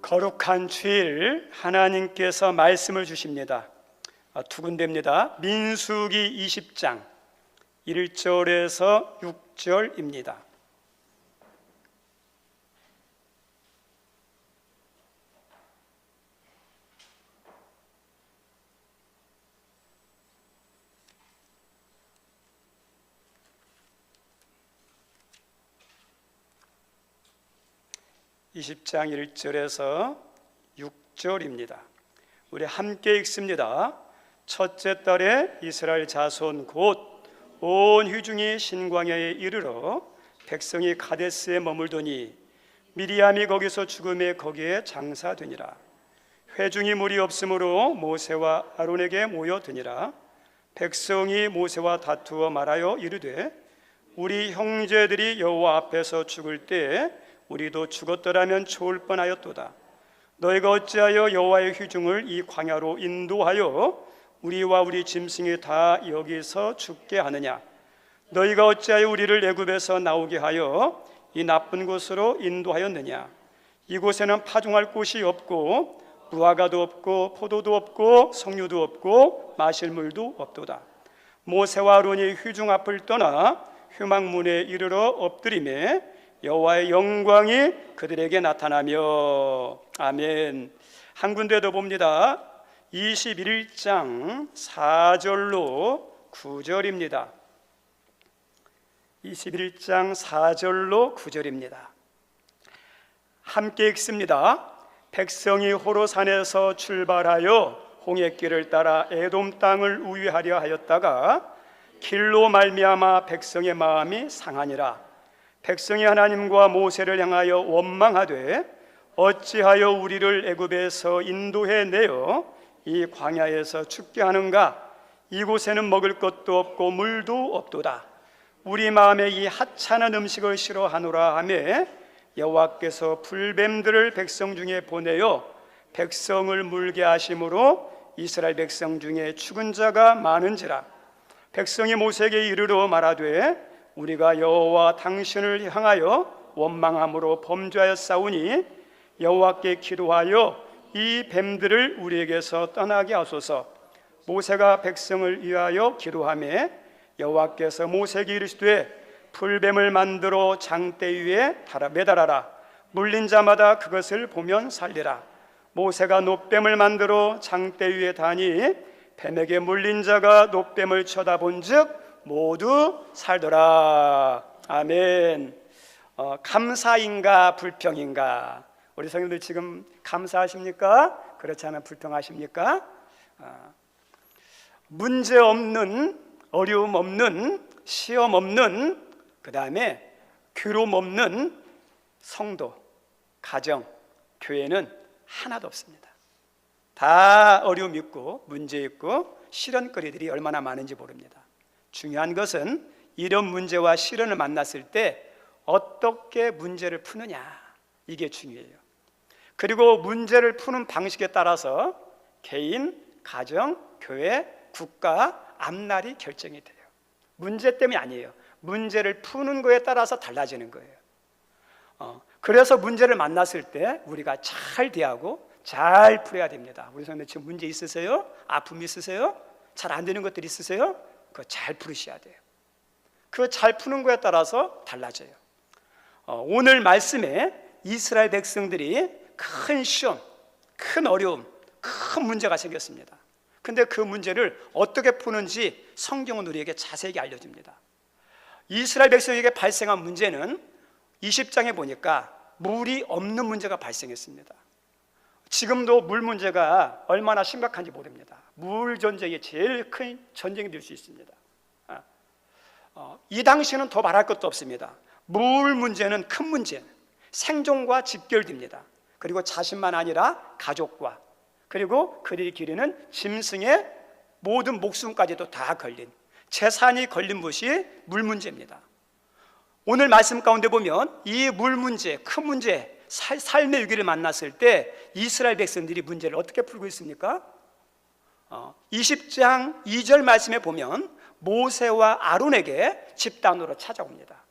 거룩한 주일 하나님께서 말씀을 주십니다. 두 군데입니다. 민수기 20장 1절에서 6절입니다. (20장) 1절에서 6절입니다. 우리 함께 읽습니다. 첫째 달에 이스라엘 자손 곧 온 회중이 신광야에 이르러 백성이 가데스에 머물더니 미리암이 거기서 죽음에 거기에 장사되니라. 회중이 물이 없으므로 모세와 아론에게 모여드니라. 백성이 모세와 다투어 말하여 이르되 우리 형제들이 여호와 앞에서 죽을 때에 우리도 죽었더라면 좋을 뻔하였도다. 너희가 어찌하여 여호와의 회중을 이 광야로 인도하여 우리와 우리 짐승이 다 여기서 죽게 하느냐? 너희가 어찌하여 우리를 애굽에서 나오게 하여 이 나쁜 곳으로 인도하였느냐? 이곳에는 파종할 곳이 없고 무화과도 없고 포도도 없고 석류도 없고 마실 물도 없도다. 모세와 아론이 회중 앞을 떠나 회막문에 이르러 엎드리매 여호와의 영광이 그들에게 나타나며. 아멘. 한 군데 더 봅니다. 21장 4절로 9절입니다. 21장 4절로 9절입니다. 함께 읽습니다. 백성이 호로산에서 출발하여 홍해길을 따라 에돔 땅을 우회하려 하였다가 길로 말미암아 백성의 마음이 상하니라. 백성이 하나님과 모세를 향하여 원망하되 어찌하여 우리를 애굽에서 인도해 내어 이 광야에서 죽게 하는가? 이곳에는 먹을 것도 없고 물도 없도다. 우리 마음에 이 하찮은 음식을 싫어하노라 하며 여호와께서 불뱀들을 백성 중에 보내어 백성을 물게 하심으로 이스라엘 백성 중에 죽은 자가 많은지라. 백성이 모세에게 이르러 말하되 우리가 여호와 당신을 향하여 원망함으로 범죄하였사오니 여호와께 기도하여 이 뱀들을 우리에게서 떠나게 하소서. 모세가 백성을 위하여 기도하며 여호와께서 모세에게 이르시되 풀뱀을 만들어 장대 위에 매달아라. 물린 자마다 그것을 보면 살리라. 모세가 놋뱀을 만들어 장대 위에 다니 뱀에게 물린 자가 놋뱀을 쳐다본즉 모두 살더라. 아멘. 감사인가 불평인가? 우리 성도들 지금 감사하십니까? 그렇지 않아 불평하십니까? 문제 없는, 어려움 없는, 시험 없는, 그 다음에 괴로움 없는 성도, 가정, 교회는 하나도 없습니다. 다 어려움 있고 문제 있고 시련거리들이 얼마나 많은지 모릅니다. 중요한 것은 이런 문제와 시련을 만났을 때 어떻게 문제를 푸느냐, 이게 중요해요. 그리고 문제를 푸는 방식에 따라서 개인, 가정, 교회, 국가, 앞날이 결정이 돼요. 문제 때문이 아니에요. 문제를 푸는 거에 따라서 달라지는 거예요. 그래서 문제를 만났을 때 우리가 잘 대하고 잘 풀어야 됩니다. 우리 선생님 지금 문제 있으세요? 아픔 있으세요? 잘 안 되는 것들 있으세요? 그거 잘 풀으셔야 돼요. 그거 잘 푸는 거에 따라서 달라져요. 오늘 말씀에 이스라엘 백성들이 큰 시험, 큰 어려움, 큰 문제가 생겼습니다. 근데 그 문제를 어떻게 푸는지 성경은 우리에게 자세히 알려줍니다. 이스라엘 백성에게 발생한 문제는 20장에 보니까 물이 없는 문제가 발생했습니다. 지금도 물 문제가 얼마나 심각한지 모릅니다. 물 전쟁이 제일 큰 전쟁이 될 수 있습니다. 이 당시는 더 말할 것도 없습니다. 물 문제는 큰 문제, 생존과 직결됩니다. 그리고 자신만 아니라 가족과, 그리고 그들이 기르는 짐승의 모든 목숨까지도 다 걸린, 재산이 걸린 것이 물 문제입니다. 오늘 말씀 가운데 보면 이 물 문제, 큰 문제, 삶의 위기를 만났을 때 이스라엘 백성들이 문제를 어떻게 풀고 있습니까? 20장 2절 말씀에 보면 모세와 아론에게 집단으로 찾아옵니다.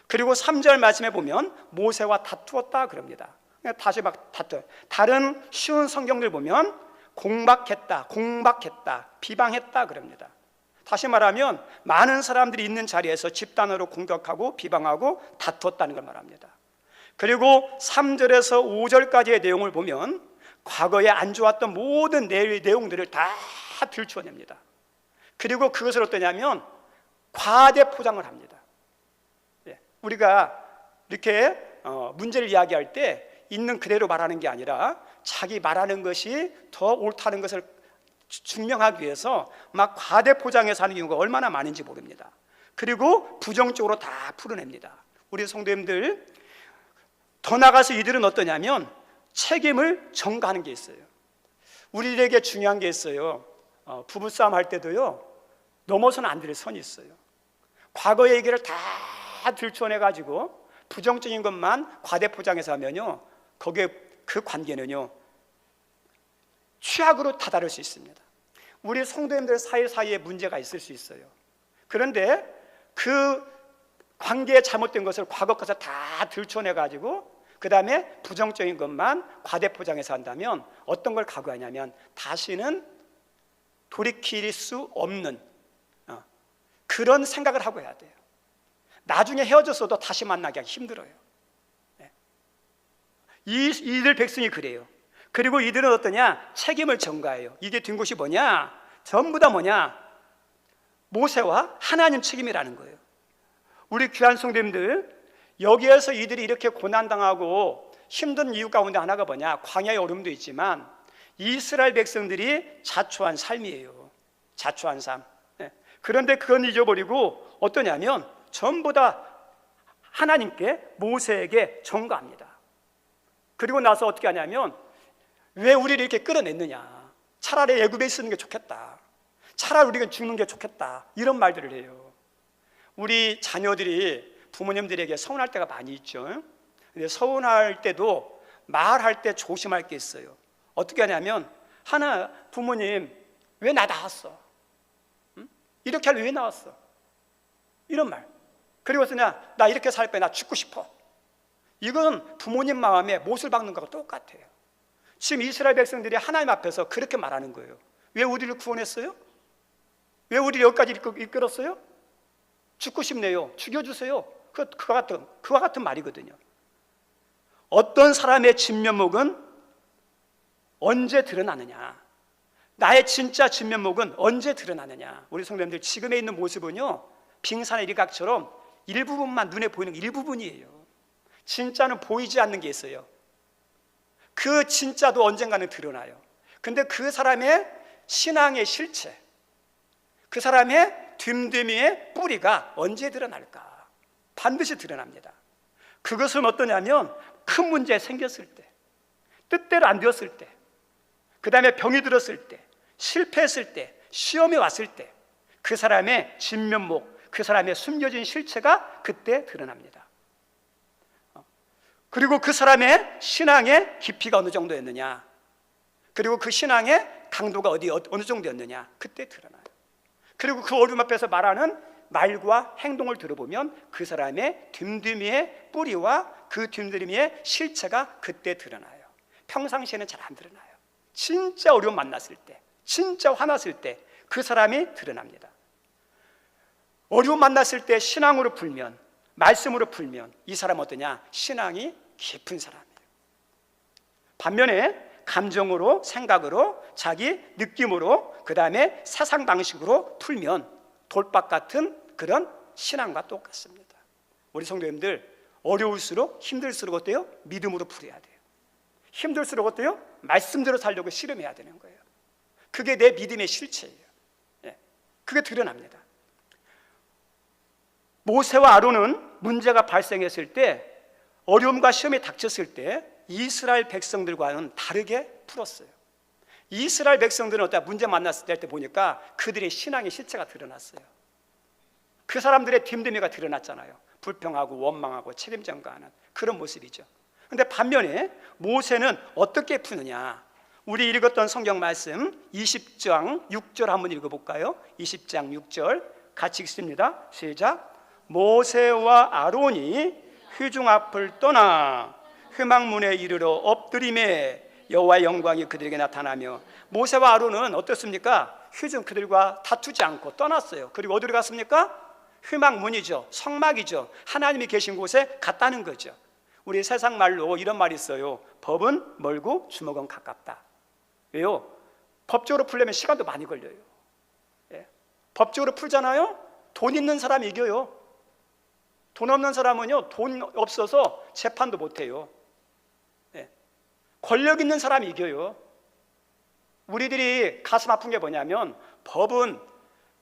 그리고 3절 말씀에 보면 모세와 다투었다 그럽니다. 다시 막 다퉈. 다른 쉬운 성경들 보면 공박했다, 비방했다 그럽니다. 다시 말하면 많은 사람들이 있는 자리에서 집단으로 공격하고 비방하고 다투었다는 걸 말합니다. 그리고 3절에서 5절까지의 내용을 보면 과거에 안 좋았던 모든 내용들을 다 들추어냅니다. 그리고 그것을 어떠냐면 과대 포장을 합니다. 우리가 이렇게 문제를 이야기할 때 있는 그대로 말하는 게 아니라 자기 말하는 것이 더 옳다는 것을 증명하기 위해서 막 과대 포장해서 하는 경우가 얼마나 많은지 모릅니다. 그리고 부정적으로 다 풀어냅니다. 우리 성도님들, 더 나아가서 이들은 어떠냐면 책임을 전가하는 게 있어요. 우리에게 중요한 게 있어요. 부부싸움 할 때도요, 넘어서는 안 될 선이 있어요. 과거의 얘기를 다 들춰내가지고 부정적인 것만 과대 포장해서 하면요, 거기에 그 관계는요 취약으로 다다를 수 있습니다. 우리 성도님들 사이사이에 문제가 있을 수 있어요. 그런데 그 관계에 잘못된 것을 과거 것을 다 들춰내가지고 그 다음에 부정적인 것만 과대 포장해서 한다면 어떤 걸 각오하냐면 다시는 돌이킬 수 없는 그런 생각을 하고 해야 돼요. 나중에 헤어졌어도 다시 만나기 힘들어요. 이들 백성이 그래요. 그리고 이들은 어떠냐? 책임을 전가해요. 이게 된 것이 뭐냐? 전부 다 뭐냐? 모세와 하나님 책임이라는 거예요. 우리 귀한 성도님들, 여기에서 이들이 이렇게 고난당하고 힘든 이유 가운데 하나가 뭐냐? 광야의 어려움도 있지만 이스라엘 백성들이 자초한 삶이에요. 자초한 삶. 그런데 그건 잊어버리고 어떠냐면 전부 다 하나님께, 모세에게 전가합니다. 그리고 나서 어떻게 하냐면 왜 우리를 이렇게 끌어냈느냐, 차라리 애굽에 있는 게 좋겠다, 차라리 우리가 죽는 게 좋겠다, 이런 말들을 해요. 우리 자녀들이 부모님들에게 서운할 때가 많이 있죠. 근데 서운할 때도 말할 때 조심할 게 있어요. 어떻게 하냐면 하나, 부모님 왜 나 낳았어? 이렇게 하려 왜 나왔어? 이런 말. 그리고 나 이렇게 살 거야, 나 죽고 싶어. 이건 부모님 마음에 못을 박는 거하고 똑같아요. 지금 이스라엘 백성들이 하나님 앞에서 그렇게 말하는 거예요. 왜 우리를 구원했어요? 왜 우리를 여기까지 이끌었어요? 죽고 싶네요. 죽여주세요. 그와 같은 말이거든요. 어떤 사람의 진면목은 언제 드러나느냐, 나의 진짜 진면목은 언제 드러나느냐. 우리 성도님들, 지금에 있는 모습은요 빙산의 일각처럼 일부분만 눈에 보이는 일부분이에요. 진짜는 보이지 않는 게 있어요. 그 진짜도 언젠가는 드러나요. 근데 그 사람의 신앙의 실체, 그 사람의 됨됨이의 뿌리가 언제 드러날까? 반드시 드러납니다. 그것은 어떠냐면 큰 문제 생겼을 때, 뜻대로 안 되었을 때, 그 다음에 병이 들었을 때, 실패했을 때, 시험이 왔을 때, 그 사람의 진면목, 그 사람의 숨겨진 실체가 그때 드러납니다. 그리고 그 사람의 신앙의 깊이가 어느 정도였느냐, 그리고 그 신앙의 강도가 어느 정도였느냐, 그때 드러나요. 그리고 그 어려움 앞에서 말하는 말과 행동을 들어보면 그 사람의 됨됨이의 뿌리와 그 됨됨이의 실체가 그때 드러나요. 평상시에는 잘 안 드러나요. 진짜 어려움 만났을 때, 진짜 화났을 때 그 사람이 드러납니다. 어려움 만났을 때 신앙으로 풀면, 말씀으로 풀면 이 사람은 어떠냐? 신앙이 깊은 사람이에요. 반면에 감정으로, 생각으로, 자기 느낌으로, 그 다음에 사상 방식으로 풀면 돌박 같은 그런 신앙과 똑같습니다. 우리 성도님들, 어려울수록, 힘들수록 어때요? 믿음으로 풀어야 돼요. 힘들수록 어때요? 말씀대로 살려고 씨름해야 되는 거예요. 그게 내 믿음의 실체예요. 그게 드러납니다. 모세와 아론은 문제가 발생했을 때, 어려움과 시험이 닥쳤을 때 이스라엘 백성들과는 다르게 풀었어요. 이스라엘 백성들은 어때? 문제 만났을 때 보니까 그들의 신앙의 실체가 드러났어요. 그 사람들의 됨됨이가 드러났잖아요. 불평하고 원망하고 책임 전가하는 그런 모습이죠. 그런데 반면에 모세는 어떻게 푸느냐? 우리 읽었던 성경 말씀 20장 6절 한번 읽어볼까요? 20장 6절 같이 읽습니다. 시작. 모세와 아론이 회중 앞을 떠나 회막문에 이르러 엎드림에 여호와의 영광이 그들에게 나타나며, 모세와 아론은 어떻습니까? 휴전 그들과 다투지 않고 떠났어요. 그리고 어디로 갔습니까? 회막문이죠. 성막이죠. 하나님이 계신 곳에 갔다는 거죠. 우리 세상 말로 이런 말이 있어요. 법은 멀고 주먹은 가깝다. 왜요? 법적으로 풀려면 시간도 많이 걸려요. 예. 법적으로 풀잖아요. 돈 있는 사람이 이겨요. 돈 없는 사람은요, 돈 없어서 재판도 못해요. 예. 권력 있는 사람이 이겨요. 우리들이 가슴 아픈 게 뭐냐면, 법은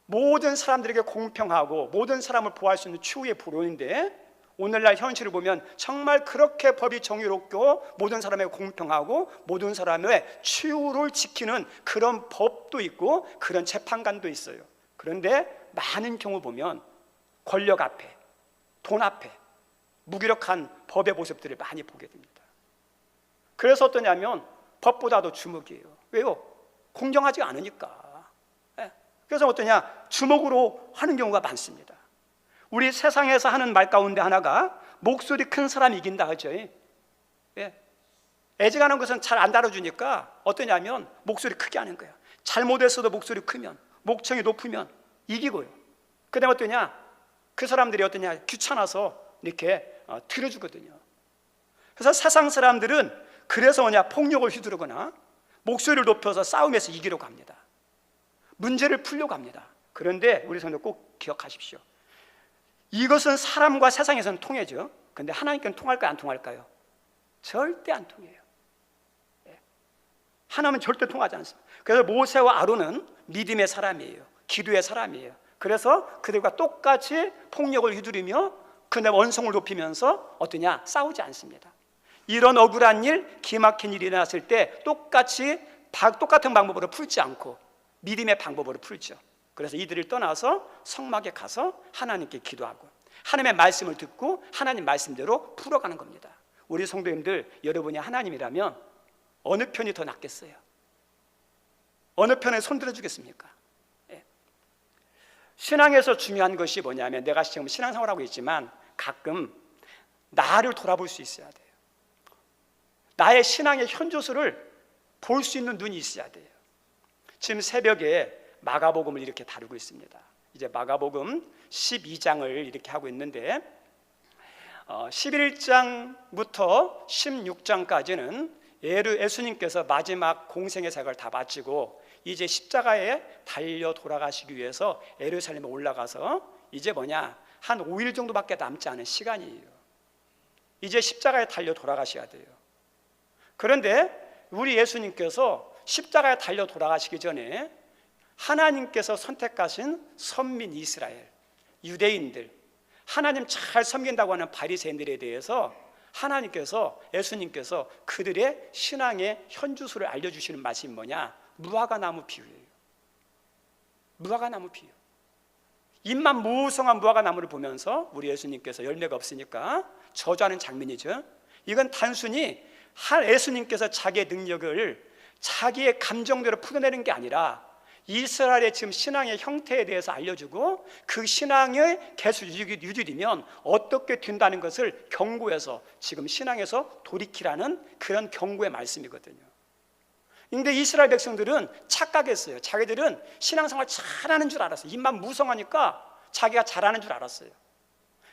모든 사람들에게 공평하고 모든 사람을 보호할 수 있는 최후의 불원인데, 오늘날 현실을 보면 정말 그렇게 법이 정의롭고 모든 사람에게 공평하고 모든 사람의 최후를 지키는 그런 법도 있고 그런 재판관도 있어요. 그런데 많은 경우 보면 권력 앞에, 돈 앞에 무기력한 법의 모습들을 많이 보게 됩니다. 그래서 어떠냐면 법보다도 주먹이에요. 왜요? 공정하지 않으니까. 그래서 어떠냐? 주먹으로 하는 경우가 많습니다. 우리 세상에서 하는 말 가운데 하나가 목소리 큰 사람이 이긴다 하죠. 예. 애지간한 것은 잘 안 다뤄주니까 어떠냐면 목소리 크게 하는 거예요. 잘못했어도 목소리 크면, 목청이 높으면 이기고요. 그 다음에 어떠냐? 그 사람들이 어떠냐? 귀찮아서 이렇게 들어주거든요. 그래서 세상 사람들은 그래서 뭐냐? 폭력을 휘두르거나 목소리를 높여서 싸움에서 이기려고 합니다. 문제를 풀려고 합니다. 그런데 우리 성도 꼭 기억하십시오. 이것은 사람과 세상에서는 통해죠. 그런데 하나님께는 통할까요? 안 통할까요? 절대 안 통해요. 하나님은 절대 통하지 않습니다. 그래서 모세와 아론은 믿음의 사람이에요. 기도의 사람이에요. 그래서 그들과 똑같이 폭력을 휘두르며 그다음에 원성을 높이면서 어떠냐? 싸우지 않습니다. 이런 억울한 일, 기막힌 일이 일어났을 때 똑같은 방법으로 풀지 않고 믿음의 방법으로 풀죠. 그래서 이들을 떠나서 성막에 가서 하나님께 기도하고 하나님의 말씀을 듣고 하나님 말씀대로 풀어가는 겁니다. 우리 성도님들, 여러분이 하나님이라면 어느 편이 더 낫겠어요? 어느 편에 손들어 주겠습니까? 예. 신앙에서 중요한 것이 뭐냐면, 내가 지금 신앙생활하고 있지만 가끔 나를 돌아볼 수 있어야 돼요. 나의 신앙의 현조수를 볼 수 있는 눈이 있어야 돼요. 지금 새벽에 마가복음을 이렇게 다루고 있습니다. 이제 마가복음 12장을 이렇게 하고 있는데 11장부터 16장까지는 예수님께서 마지막 공생의 사역을 다 마치고 이제 십자가에 달려 돌아가시기 위해서 예루살렘에 올라가서 이제 한 5일 정도밖에 남지 않은 시간이에요. 이제 십자가에 달려 돌아가셔야 돼요. 그런데 우리 예수님께서 십자가에 달려 돌아가시기 전에 하나님께서 선택하신 선민 이스라엘, 유대인들, 하나님 잘 섬긴다고 하는 바리새인들에 대해서 예수님께서 그들의 신앙의 현주소를 알려주시는 말씀이 뭐냐? 무화과나무 비유예요. 무화과나무 비유. 잎만 무성한 무화과나무를 보면서 우리 예수님께서 열매가 없으니까 저주하는 장면이죠. 이건 단순히 예수님께서 자기의 능력을 자기의 감정대로 풀어내는 게 아니라 이스라엘의 지금 신앙의 형태에 대해서 알려주고 그 신앙의 계속 유지되면 어떻게 된다는 것을 경고해서 지금 신앙에서 돌이키라는 그런 경고의 말씀이거든요. 그런데 이스라엘 백성들은 착각했어요. 자기들은 신앙생활 잘하는 줄 알았어요. 입만 무성하니까 자기가 잘하는 줄 알았어요.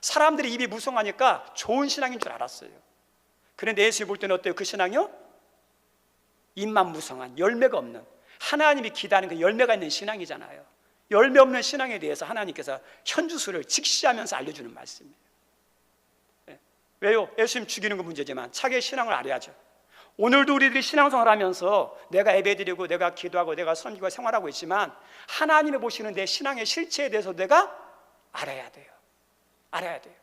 사람들이 입이 무성하니까 좋은 신앙인 줄 알았어요. 그런데 예수님 볼 때는 어때요? 그 신앙이요? 입만 무성한, 열매가 없는, 하나님이 기다리는 그 열매가 있는 신앙이잖아요. 열매 없는 신앙에 대해서 하나님께서 현주수를 직시하면서 알려주는 말씀이에요. 왜요? 예수님 죽이는 건 문제지만 자기의 신앙을 알아야죠. 오늘도 우리들이 신앙생활을 하면서 내가 예배드리고 내가 기도하고 내가 섬기고 생활하고 있지만 하나님이 보시는 내 신앙의 실체에 대해서 내가 알아야 돼요. 알아야 돼요.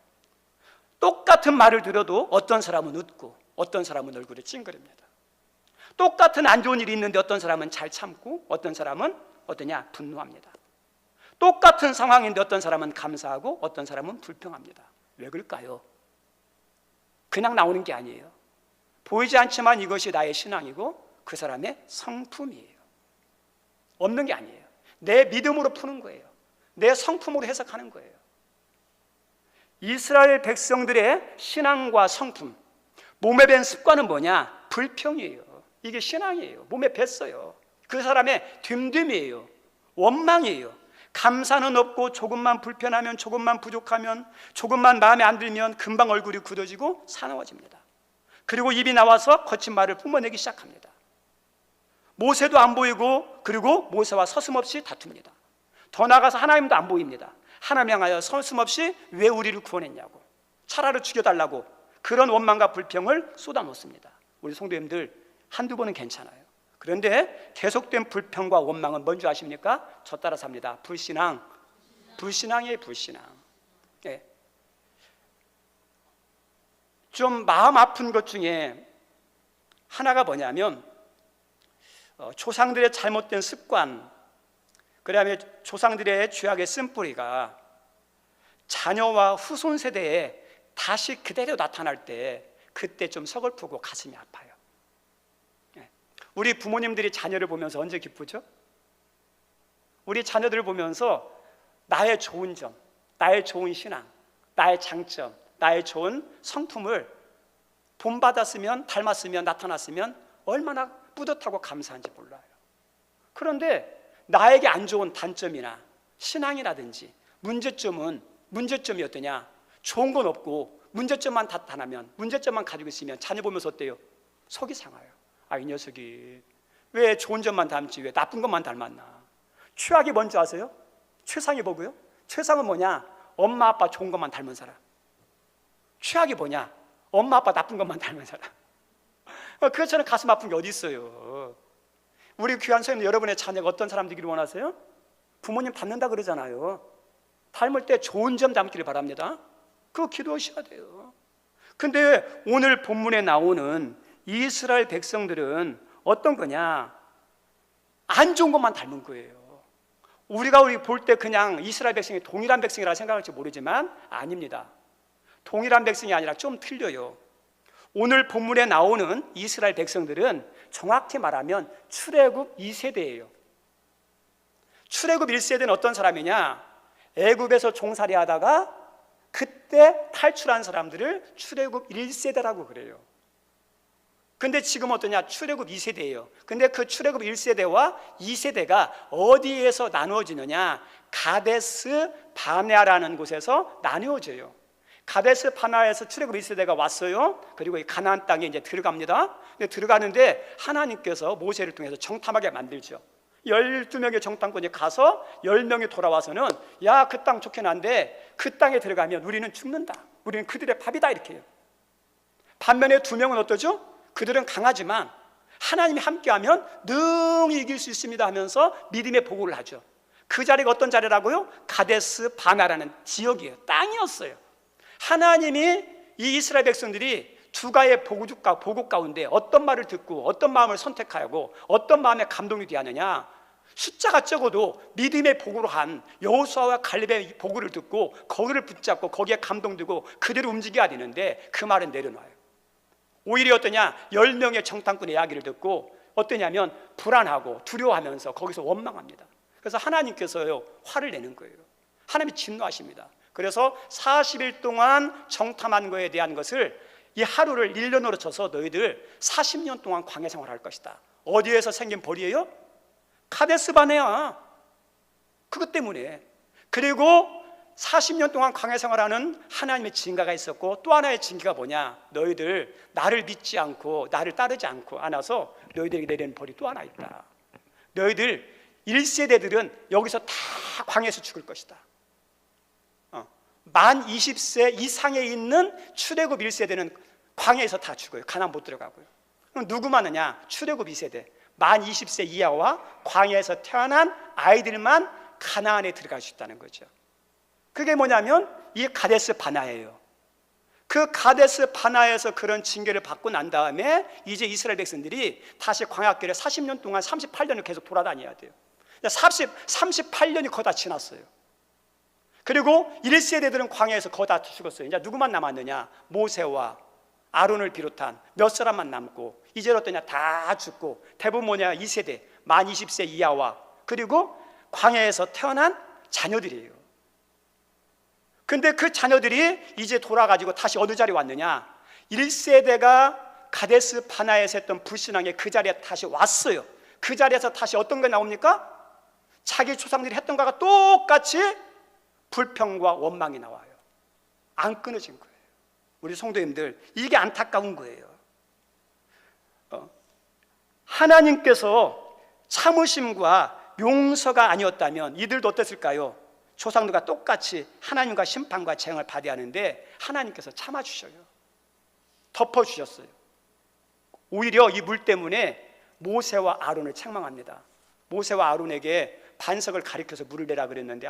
똑같은 말을 들어도 어떤 사람은 웃고 어떤 사람은 얼굴이 찡그립니다. 똑같은 안 좋은 일이 있는데 어떤 사람은 잘 참고 어떤 사람은 어떠냐? 분노합니다. 똑같은 상황인데 어떤 사람은 감사하고 어떤 사람은 불평합니다. 왜 그럴까요? 그냥 나오는 게 아니에요. 보이지 않지만 이것이 나의 신앙이고 그 사람의 성품이에요. 없는 게 아니에요. 내 믿음으로 푸는 거예요. 내 성품으로 해석하는 거예요. 이스라엘 백성들의 신앙과 성품, 몸에 밴 습관은 뭐냐? 불평이에요. 이게 신앙이에요. 몸에 뱄어요. 그 사람의 됨됨이에요. 원망이에요. 감사는 없고 조금만 불편하면, 조금만 부족하면, 조금만 마음에 안 들면 금방 얼굴이 굳어지고 사나워집니다. 그리고 입이 나와서 거친 말을 뿜어내기 시작합니다. 모세도 안 보이고, 그리고 모세와 서슴없이 다툽니다. 더 나아가서 하나님도 안 보입니다. 하나님 향하여 서슴없이 왜 우리를 구원했냐고, 차라리 죽여달라고 그런 원망과 불평을 쏟아놓습니다. 우리 성도님들 한두 번은 괜찮아요. 그런데 계속된 불평과 원망은 뭔지 아십니까? 저 따라 삽니다. 불신앙. 불신앙이에요. 불신앙. 네. 좀 마음 아픈 것 중에 하나가 뭐냐면 조상들의 잘못된 습관, 그 다음에 조상들의 죄악의 쓴뿌리가 자녀와 후손 세대에 다시 그대로 나타날 때 그때 좀 서글프고 가슴이 아파요. 우리 부모님들이 자녀를 보면서 언제 기쁘죠? 우리 자녀들을 보면서 나의 좋은 점, 나의 좋은 신앙, 나의 장점, 나의 좋은 성품을 본받았으면, 닮았으면, 나타났으면 얼마나 뿌듯하고 감사한지 몰라요. 그런데 나에게 안 좋은 단점이나 신앙이라든지 문제점이 어떠냐? 좋은 건 없고 문제점만 나타나면, 문제점만 가지고 있으면 자녀 보면서 어때요? 속이 상해요. 아, 이 녀석이 왜 좋은 점만 닮지 왜 나쁜 것만 닮았나? 최악이 뭔지 아세요? 최상이 뭐고요? 최상은 뭐냐? 엄마 아빠 좋은 것만 닮은 사람. 최악이 뭐냐? 엄마 아빠 나쁜 것만 닮은 사람. 그것처럼 가슴 아픈 게 어디 있어요? 우리 귀한 성도 여러분의 자녀가 어떤 사람 되기를 원하세요? 부모님 닮는다 그러잖아요. 닮을 때 좋은 점 닮기를 바랍니다. 그거 기도하셔야 돼요. 근데 오늘 본문에 나오는 이스라엘 백성들은 어떤 거냐? 안 좋은 것만 닮은 거예요. 우리가 볼 때 그냥 이스라엘 백성이 동일한 백성이라 생각할지 모르지만 아닙니다. 동일한 백성이 아니라 좀 틀려요. 오늘 본문에 나오는 이스라엘 백성들은 정확히 말하면 출애굽 2세대예요. 출애굽 1세대는 어떤 사람이냐? 애굽에서 종살이 하다가 그때 탈출한 사람들을 출애굽 1세대라고 그래요. 근데 지금 어떠냐? 출애굽 2세대예요. 근데 그 출애굽 1세대와 2세대가 어디에서 나누어지느냐? 가데스 바네아라는 곳에서 나누어져요. 가데스 바네아에서 출애굽 1세대가 왔어요. 그리고 이 가나안 땅에 이제 들어갑니다. 근데 들어가는데 하나님께서 모세를 통해서 정탐하게 만들죠. 12명의 정탐꾼이 가서 10명이 돌아와서는 야, 그 땅 좋긴 한데 그 땅에 들어가면 우리는 죽는다. 우리는 그들의 밥이다 이렇게 해요. 반면에 2명은 어떠죠? 그들은 강하지만 하나님이 함께하면 능히 이길 수 있습니다 하면서 믿음의 보고를 하죠. 그 자리가 어떤 자리라고요? 가데스 바네아라는 지역이에요. 땅이었어요. 하나님이 이 이스라엘 백성들이 두 가의 보고 가운데 어떤 말을 듣고 어떤 마음을 선택하고 어떤 마음에 감동이 되었느냐? 숫자가 적어도 믿음의 보고로 한 여호수아와 갈렙의 보고를 듣고 거기를 붙잡고 거기에 감동되고 그대로 움직여야 되는데 그 말은 내려놔요. 오히려 어떠냐? 10명의 정탐꾼의 이야기를 듣고 어떠냐면 불안하고 두려워하면서 거기서 원망합니다. 그래서 하나님께서요 화를 내는 거예요. 하나님이 진노하십니다. 그래서 40일 동안 정탐한 거에 대한 것을 이 하루를 1년으로 쳐서 너희들 40년 동안 광야 생활할 것이다. 어디에서 생긴 벌이에요? 카데스 바네아. 그것 때문에. 그리고 40년 동안 광야 생활하는 하나님의 징계가 있었고 또 하나의 징계가 뭐냐? 너희들 나를 믿지 않고 나를 따르지 않고 안아서 너희들에게 내리는 벌이 또 하나 있다. 너희들 1세대들은 여기서 다 광야에서 죽을 것이다. 만 20세 이상에 있는 출애굽 1세대는 광야에서 다 죽어요. 가나안 못 들어가고요. 그럼 누구만 하냐? 출애굽 2세대 만 20세 이하와 광야에서 태어난 아이들만 가나안에 들어갈 수 있다는 거죠. 그게 뭐냐면 이 가데스 바네아예요. 그 가데스 바네아에서 그런 징계를 받고 난 다음에 이제 이스라엘 백성들이 다시 광야길에 40년 동안 38년을 계속 돌아다녀야 돼요. 38년이 거의 다 지났어요. 그리고 1세대들은 광야에서 거의 다 죽었어요. 이제 누구만 남았느냐? 모세와 아론을 비롯한 몇 사람만 남고 이제 어떠냐? 다 죽고 대부분 뭐냐? 2세대 만 20세 이하와 그리고 광야에서 태어난 자녀들이에요. 근데 그 자녀들이 이제 돌아가지고 다시 어느 자리에 왔느냐? 1세대가 가데스 바나에서 했던 불신앙의 그 자리에 다시 왔어요. 그 자리에서 다시 어떤 게 나옵니까? 자기 조상들이 했던 것과 똑같이 불평과 원망이 나와요. 안 끊어진 거예요. 우리 성도님들, 이게 안타까운 거예요. 하나님께서 참으심과 용서가 아니었다면 이들도 어땠을까요? 조상들과 똑같이 하나님과 심판과 재앙을 받아야 하는데 하나님께서 참아주셔요. 덮어주셨어요. 오히려 이 물 때문에 모세와 아론을 책망합니다. 모세와 아론에게 반석을 가리켜서 물을 내라 그랬는데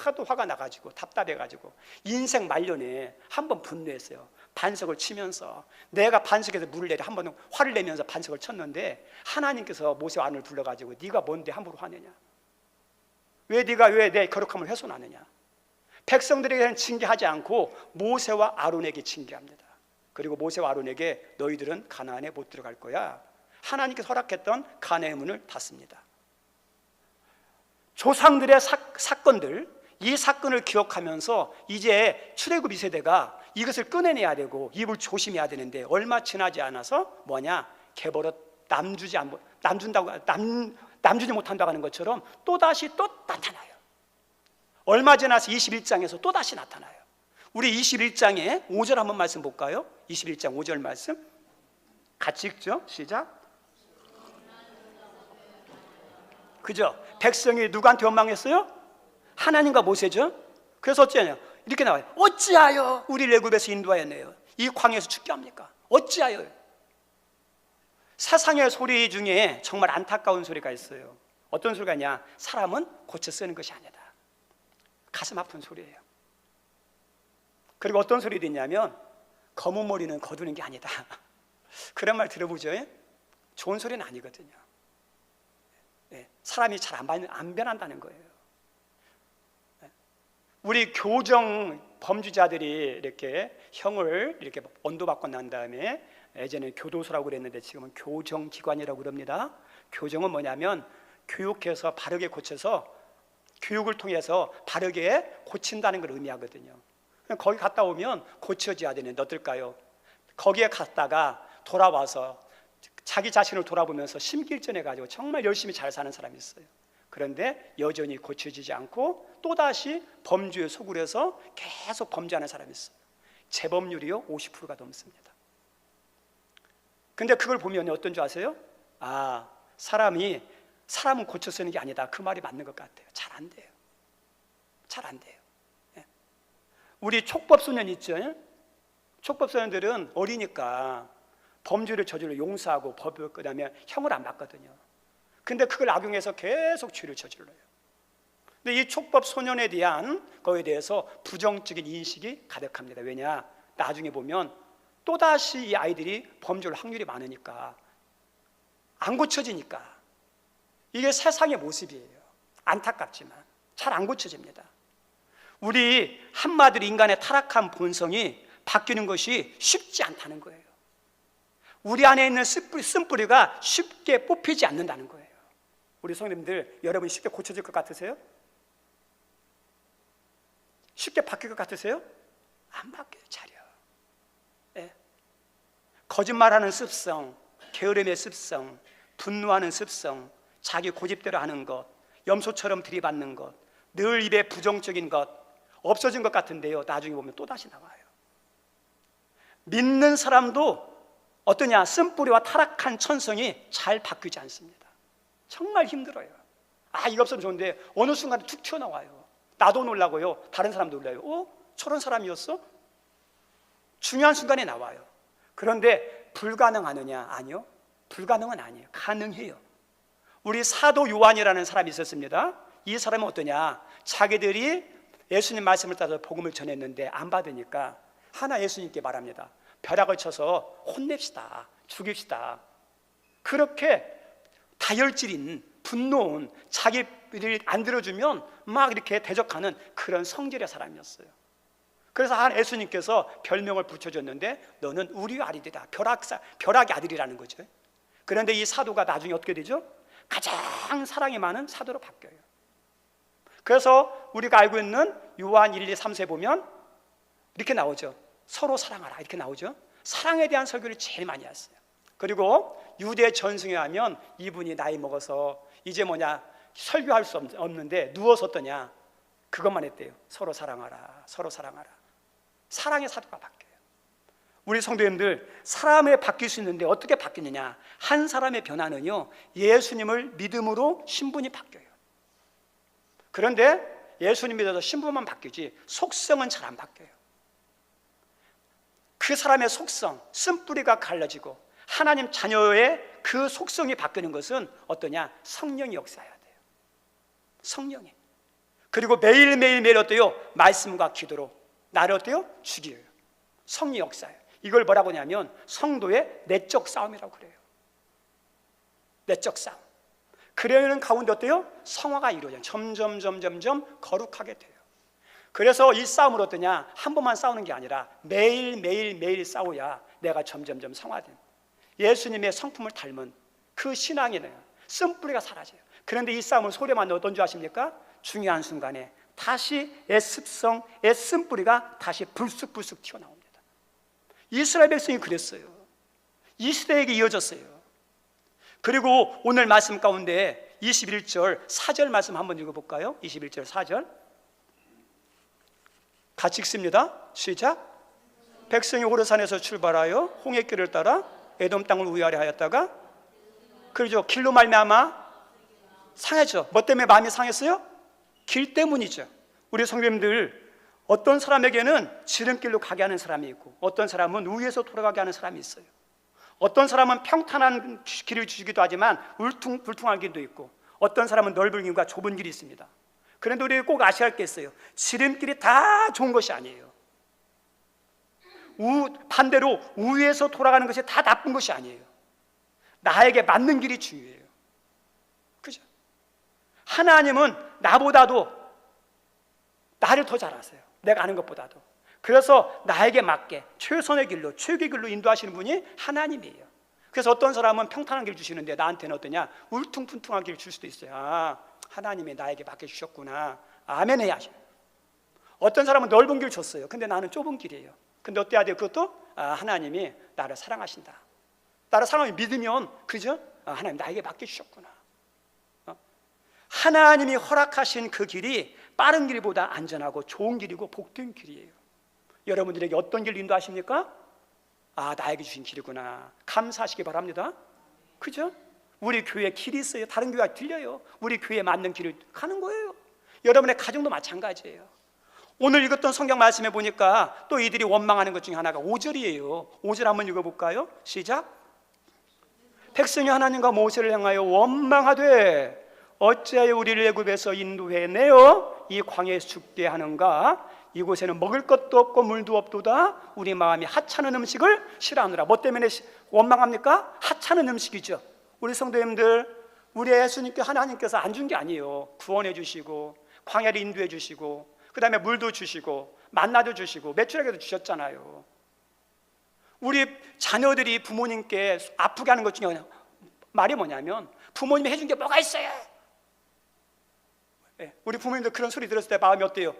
하도 화가 나가지고 답답해가지고 인생 말년에 한번 분노했어요. 반석을 치면서 내가 반석에서 물을 내려 한번 화를 내면서 반석을 쳤는데 하나님께서 모세와 아론을 불러가지고 네가 뭔데 함부로 화내냐? 왜 네가 왜 내 거룩함을 훼손하느냐? 백성들에게는 징계하지 않고 모세와 아론에게 징계합니다. 그리고 모세와 아론에게 너희들은 가나안에 못 들어갈 거야. 하나님께서 허락했던 가나안의 문을 닫습니다. 조상들의 사건들, 이 사건을 기억하면서 이제 출애굽 2세대가 이것을 꺼내내야 되고 입을 조심해야 되는데 얼마 지나지 않아서 뭐냐? 개버릇 남주지 못한다고 하는 것처럼 또다시 또 나타나요. 얼마 지나서 21장에서 또다시 나타나요. 우리 21장에 5절 한번 말씀 볼까요? 21장 5절 말씀 같이 읽죠. 시작. 그죠? 백성이 누구한테 원망했어요? 하나님과 모세죠. 그래서 어찌하냐? 이렇게 나와요. 어찌하여 우리를 애굽에서 인도하였네요. 이 광야에서 죽게 합니까? 어찌하여? 세상의 소리 중에 정말 안타까운 소리가 있어요. 어떤 소리가 있냐? 사람은 고쳐 쓰는 것이 아니다. 가슴 아픈 소리예요. 그리고 어떤 소리도 있냐면 검은 머리는 거두는 게 아니다. 그런 말 들어보죠? 좋은 소리는 아니거든요. 사람이 잘 안 변한다는 거예요. 우리 교정 범죄자들이 이렇게 형을 이렇게 언도받고 난 다음에 예전에 교도소라고 그랬는데 지금은 교정기관이라고 그럽니다. 교정은 뭐냐면 교육해서 바르게 고쳐서 교육을 통해서 바르게 고친다는 걸 의미하거든요. 거기 갔다 오면 고쳐져야 되는데 어떨까요? 거기에 갔다가 돌아와서 자기 자신을 돌아보면서 심길전해가지고 정말 열심히 잘 사는 사람이 있어요. 그런데 여전히 고쳐지지 않고 또다시 범죄에 소굴해서 계속 범죄하는 사람이 있어요. 재범률이요 50%가 넘습니다. 근데 그걸 보면 어떤 줄 아세요? 사람은 고쳐 쓰는 게 아니다. 그 말이 맞는 것 같아요. 잘 안 돼요. 잘 안 돼요. 우리 촉법소년 있죠? 촉법소년들은 어리니까 범죄를 저질러 용서하고 그 다음에 형을 안 받거든요. 근데 그걸 악용해서 계속 죄를 저질러요. 근데 이 촉법소년에 대한 거에 대해서 부정적인 인식이 가득합니다. 왜냐? 나중에 보면 또다시 이 아이들이 범죄할 확률이 많으니까 안 고쳐지니까 이게 세상의 모습이에요. 안타깝지만 잘 안 고쳐집니다. 우리 한마디로 인간의 타락한 본성이 바뀌는 것이 쉽지 않다는 거예요. 우리 안에 있는 쓴뿌리가 쉽게 뽑히지 않는다는 거예요. 우리 성도님들, 여러분 쉽게 고쳐질 것 같으세요? 쉽게 바뀔 것 같으세요? 안 바뀌어요. 잘요. 거짓말하는 습성, 게으름의 습성, 분노하는 습성, 자기 고집대로 하는 것, 염소처럼 들이받는 것, 늘 입에 부정적인 것 없어진 것 같은데요, 나중에 보면 또다시 나와요. 믿는 사람도 어떠냐? 쓴뿌리와 타락한 천성이 잘 바뀌지 않습니다. 정말 힘들어요. 이거 없으면 좋은데 어느 순간에 툭 튀어나와요. 나도 놀라고요, 다른 사람도 놀라요. 저런 사람이었어? 중요한 순간에 나와요. 그런데 불가능하느냐? 아니요, 불가능은 아니에요. 가능해요. 우리 사도 요한이라는 사람이 있었습니다. 이 사람은 어떠냐? 자기들이 예수님 말씀을 따라서 복음을 전했는데 안 받으니까 하나 예수님께 말합니다. 벼락을 쳐서 혼냅시다, 죽입시다. 그렇게 다혈질인 분노온, 자기들이 안 들어주면 막 이렇게 대적하는 그런 성질의 사람이었어요. 그래서 한 예수님께서 별명을 붙여줬는데 너는 우리 아들이다. 벼락의 아들이라는 거죠. 그런데 이 사도가 나중에 어떻게 되죠? 가장 사랑이 많은 사도로 바뀌어요. 그래서 우리가 알고 있는 요한 1, 2, 3세 보면 이렇게 나오죠. 서로 사랑하라 이렇게 나오죠. 사랑에 대한 설교를 제일 많이 했어요. 그리고 유대 전승에 하면 이분이 나이 먹어서 이제 설교할 수 없는데 누워서 어떠냐, 그것만 했대요. 서로 사랑하라, 서로 사랑하라. 사랑의 사도가 바뀌어요. 우리 성도님들, 사람에 바뀔 수 있는데 어떻게 바뀌느냐, 한 사람의 변화는요, 예수님을 믿음으로 신분이 바뀌어요. 그런데 예수님 믿어서 신분만 바뀌지 속성은 잘 안 바뀌어요. 그 사람의 속성, 쓴뿌리가 갈라지고 하나님 자녀의 그 속성이 바뀌는 것은 어떠냐, 성령이 역사해야 돼요. 성령이. 그리고 매일매일 어때요? 말씀과 기도로 나를 어때요? 죽여요. 성령 역사예요. 이걸 뭐라고 하냐면 성도의 내적 싸움이라고 그래요. 내적 싸움. 그러는 가운데 어때요? 성화가 이루어져요. 점점 거룩하게 돼요. 그래서 이 싸움을 어떠냐, 한 번만 싸우는 게 아니라 매일 싸워야 내가 점점 성화된 예수님의 성품을 닮은 그 신앙이네요. 쓴뿌리가 사라져요. 그런데 이 싸움을 소리만 어떤 줄 아십니까? 중요한 순간에 다시 애습성, 애쓴뿌리가 다시 불쑥 튀어나옵니다. 이스라엘 백성이 그랬어요. 이 시대에게 이어졌어요. 그리고 오늘 말씀 가운데 21절 4절 말씀 한번 읽어볼까요? 21절 4절 같이 읽습니다. 시작. 백성이 호르산에서 출발하여 홍해길을 따라 에돔 땅을 우회하려 하였다가, 그러죠, 길로 말미암아 상했죠. 뭐 때문에 마음이 상했어요? 길 때문이죠. 우리 성도님들, 어떤 사람에게는 지름길로 가게 하는 사람이 있고 어떤 사람은 우회해서 돌아가게 하는 사람이 있어요. 어떤 사람은 평탄한 길을 주시기도 하지만 울퉁불퉁한 길도 있고 어떤 사람은 넓은 길과 좁은 길이 있습니다. 그런데 우리 꼭 아셔야 할 게 있어요. 지름길이 다 좋은 것이 아니에요. 반대로 우회해서 돌아가는 것이 다 나쁜 것이 아니에요. 나에게 맞는 길이 중요해요. 그죠? 하나님은 나보다도 나를 더 잘 아세요. 내가 아는 것보다도. 그래서 나에게 맞게 최선의 길로, 최고의 길로 인도하시는 분이 하나님이에요. 그래서 어떤 사람은 평탄한 길 주시는데 나한테는 어떠냐, 울퉁불퉁한 길 줄 수도 있어요. 아, 하나님이 나에게 맡겨주셨구나, 아멘 해야죠. 어떤 사람은 넓은 길 줬어요. 근데 나는 좁은 길이에요. 근데 어때야 돼요? 그것도 하나님이 나를 사랑하신다, 나를 사랑하면 믿으면, 그죠? 하나님 나에게 맡겨주셨구나. 하나님이 허락하신 그 길이 빠른 길보다 안전하고 좋은 길이고 복된 길이에요. 여러분들에게 어떤 길 인도하십니까? 나에게 주신 길이구나, 감사하시기 바랍니다. 그죠? 우리 교회 길이 있어요. 다른 교회가 들려요. 우리 교회에 맞는 길을 가는 거예요. 여러분의 가정도 마찬가지예요. 오늘 읽었던 성경 말씀에 보니까 또 이들이 원망하는 것 중에 하나가 5절이에요 5절 한번 읽어볼까요? 시작. 백성이 하나님과 모세를 향하여 원망하되 어찌하여 우리를 애굽에서 인도해내어 이 광야에서 죽게 하는가? 이곳에는 먹을 것도 없고 물도 없도다. 우리 마음이 하찮은 음식을 싫어하느라. 뭐 때문에 원망합니까? 하찮은 음식이죠. 우리 성도님들, 우리 예수님께 하나님께서 안 준 게 아니에요. 구원해 주시고 광야를 인도해 주시고 그 다음에 물도 주시고 만나도 주시고 매출에게도 주셨잖아요. 우리 자녀들이 부모님께 아프게 하는 것 중에 말이 뭐냐면 부모님이 해준 게 뭐가 있어요? 우리 부모님들 그런 소리 들었을 때 마음이 어때요?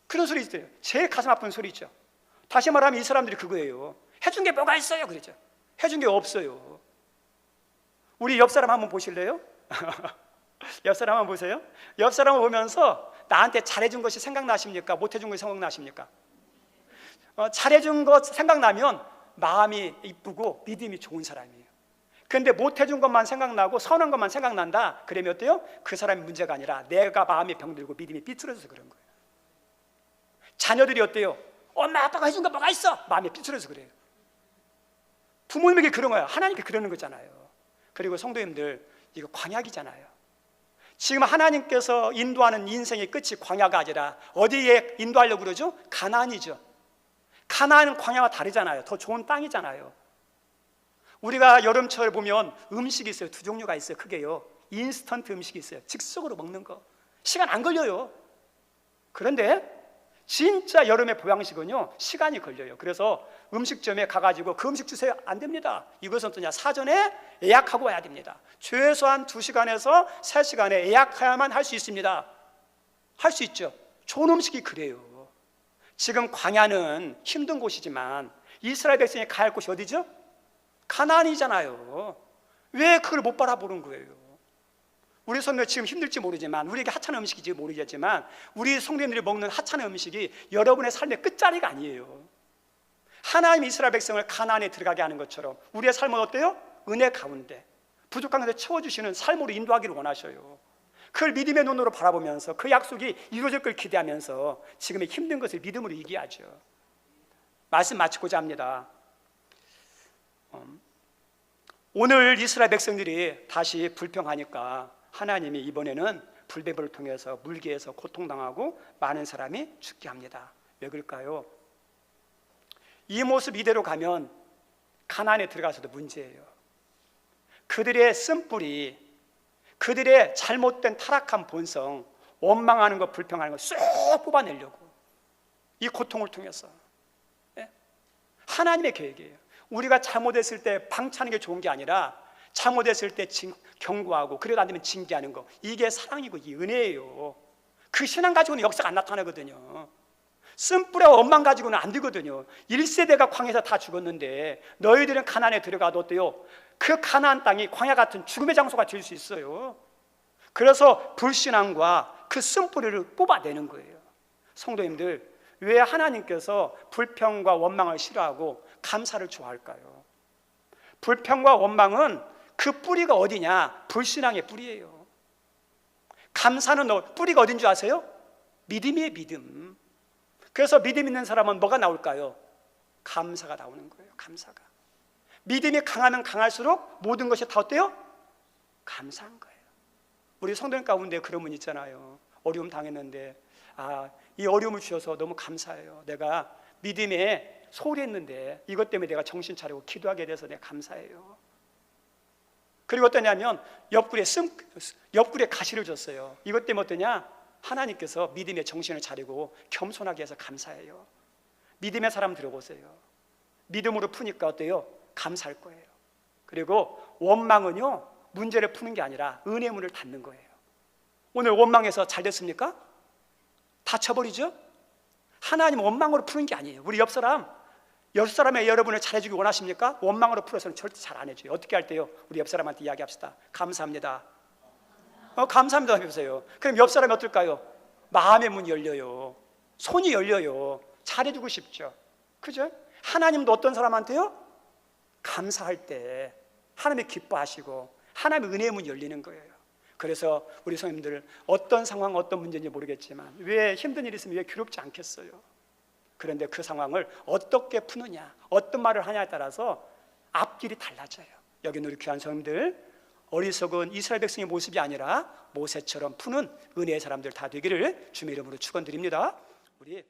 그런 소리 있어요. 제일 가슴 아픈 소리죠. 다시 말하면 이 사람들이 그거예요. 해준 게 뭐가 있어요? 그러죠. 해준 게 없어요. 우리 옆 사람 한번 보실래요? 옆 사람 한번 보세요. 옆 사람을 보면서 나한테 잘해준 것이 생각나십니까? 못해준 것이 생각나십니까? 잘해준 것 생각나면 마음이 이쁘고 믿음이 좋은 사람이에요. 그런데 못해준 것만 생각나고 선한 것만 생각난다 그러면 어때요? 그 사람이 문제가 아니라 내가 마음이 병들고 믿음이 삐뚤어져서 그런 거예요. 자녀들이 어때요? 엄마 아빠가 해준 거 뭐가 있어? 마음이 삐뚤어져서 그래요. 부모님에게 그런 거야. 하나님께 그러는 거잖아요. 그리고 성도님들, 이거 광야이잖아요. 지금 하나님께서 인도하는 인생의 끝이 광야가 아니라 어디에 인도하려고 그러죠? 가나안이죠. 가나안은 광야와 다르잖아요. 더 좋은 땅이잖아요. 우리가 여름철 보면 음식이 있어요. 두 종류가 있어요. 크게요. 인스턴트 음식이 있어요. 즉석으로 먹는 거. 시간 안 걸려요. 그런데 진짜 여름의 보양식은요, 시간이 걸려요. 그래서 음식점에 가가지고 그 음식 주세요. 안 됩니다. 이것은 어떠냐? 사전에 예약하고 와야 됩니다. 최소한 2시간에서 3시간에 예약해야만 할 수 있습니다. 할 수 있죠. 좋은 음식이 그래요. 지금 광야는 힘든 곳이지만 이스라엘 백성이 가야 할 곳이 어디죠? 가나안이잖아요. 왜 그걸 못 바라보는 거예요? 우리 성도들 지금 힘들지 모르지만, 우리에게 하찮은 음식인지 모르겠지만, 우리 성도님들이 먹는 하찮은 음식이 여러분의 삶의 끝자리가 아니에요. 하나님 이스라엘 백성을 가나안에 들어가게 하는 것처럼 우리의 삶은 어때요? 은혜 가운데 부족한 것을 채워주시는 삶으로 인도하기를 원하셔요. 그걸 믿음의 눈으로 바라보면서 그 약속이 이루어질 걸 기대하면서 지금의 힘든 것을 믿음으로 이기하죠. 말씀 마치고자 합니다. 오늘 이스라엘 백성들이 다시 불평하니까 하나님이 이번에는 불뱀을 통해서 물개에서 고통당하고 많은 사람이 죽게 합니다. 왜 그럴까요? 이 모습 이대로 가면 가나안에 들어가서도 문제예요. 그들의 쓴뿌리, 그들의 잘못된 타락한 본성, 원망하는 것, 불평하는 것 쏙 뽑아내려고 이 고통을 통해서, 하나님의 계획이에요. 우리가 잘못했을 때 방치하는 게 좋은 게 아니라 잘못했을 때 경고하고 그래도 안 되면 징계하는 거, 이게 사랑이고 이 은혜예요. 그 신앙 가지고는 역사가 안 나타나거든요. 쓴뿌리와 원망 가지고는 안 되거든요. 1세대가 광야에서 다 죽었는데 너희들은 가나안에 들어가도 어때요? 그 가나안 땅이 광야 같은 죽음의 장소가 될 수 있어요. 그래서 불신앙과 그 쓴뿌리를 뽑아내는 거예요. 성도님들, 왜 하나님께서 불평과 원망을 싫어하고 감사를 좋아할까요? 불평과 원망은 그 뿌리가 어디냐? 불신앙의 뿌리예요. 감사는 뿌리가 어딘 줄 아세요? 믿음이에요, 믿음. 그래서 믿음 있는 사람은 뭐가 나올까요? 감사가 나오는 거예요. 감사가. 믿음이 강하면 강할수록 모든 것이 다 어때요? 감사한 거예요. 우리 성도님 가운데 그런 분 있잖아요. 어려움 당했는데, 이 어려움을 주셔서 너무 감사해요. 내가 믿음에 소홀히 했는데 이것 때문에 내가 정신 차리고 기도하게 돼서 내가 감사해요. 그리고 어떠냐면 옆구리에 가시를 줬어요. 이것 때문에 어떠냐? 하나님께서 믿음의 정신을 차리고 겸손하게 해서 감사해요. 믿음의 사람 들어보세요. 믿음으로 푸니까 어때요? 감사할 거예요. 그리고 원망은요, 문제를 푸는 게 아니라 은혜의 문을 닫는 거예요. 오늘 원망해서 잘 됐습니까? 다쳐버리죠? 하나님 원망으로 푸는 게 아니에요. 우리 옆 사람의 여러분을 잘해주기 원하십니까? 원망으로 풀어서는 절대 잘 안 해줘요. 어떻게 할 때요? 우리 옆 사람한테 이야기합시다. 감사합니다. 감사합니다 해보세요. 그럼 옆 사람이 어떨까요? 마음의 문이 열려요. 손이 열려요. 잘해주고 싶죠. 그죠? 하나님도 어떤 사람한테요? 감사할 때 하나님이 기뻐하시고 하나님의 은혜의 문이 열리는 거예요. 그래서 우리 성도님들, 어떤 상황, 어떤 문제인지 모르겠지만 왜 힘든 일이 있으면 왜 괴롭지 않겠어요? 그런데 그 상황을 어떻게 푸느냐, 어떤 말을 하냐에 따라서 앞길이 달라져요. 여기는 우리 귀한 성도님들, 어리석은 이스라엘 백성의 모습이 아니라 모세처럼 푸는 은혜의 사람들 다 되기를 주님의 이름으로 축원드립니다. 우리